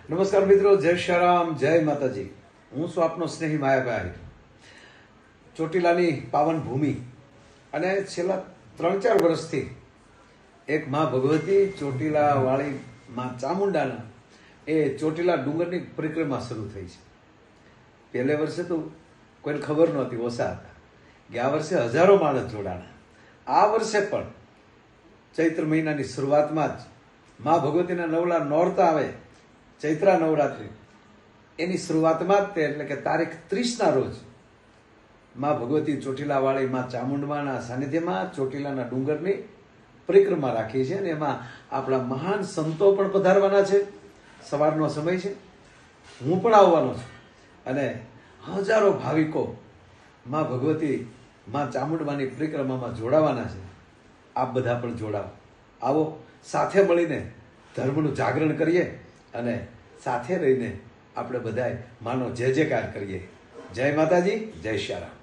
નમસ્કાર મિત્રો, જય શ્યારામ, જય માતાજી. હું છું આપનો સ્નેહી માયાભાઈ. ચોટીલાની પાવન ભૂમિ અને છેલ્લા 3-4 વર્ષથી એક માં ભગવતી ચોટીલા વાળી માં ચામુંડાના એ ચોટીલા ડુંગરની પરિક્રમા શરૂ થઈ છે. પહેલે વર્ષે તો કોઈને ખબર નહોતી, ઓછા હતા. ગયા વર્ષે હજારો માણસ જોડાણા. આ વર્ષે પણ ચૈત્ર મહિનાની શરૂઆતમાં જ માં ભગવતીના નવલા નોરતા આવે, ચૈત્રા નવરાત્રિ, એની શરૂઆતમાં જ તે એટલે કે તારીખ 30ના રોજ માં ભગવતી ચોટીલાવાળી માં ચામુંડમાના સાનિધ્યમાં ચોટીલાના ડુંગરની પરિક્રમા રાખી છે અને એમાં આપણા મહાન સંતો પણ પધારવાના છે. સવારનો સમય છે, હું પણ આવવાનો છું અને હજારો ભાવિકો માં ભગવતી માં ચામુંડમાની પરિક્રમામાં જોડાવાના છે. આપ બધા પણ જોડાવો. આવો, સાથે મળીને ધર્મનું જાગરણ કરીએ અને સાથે રહીને આપણે બધાય માનો જય જયકાર કરીએ. જય માતાજી, જય શ્યારામ.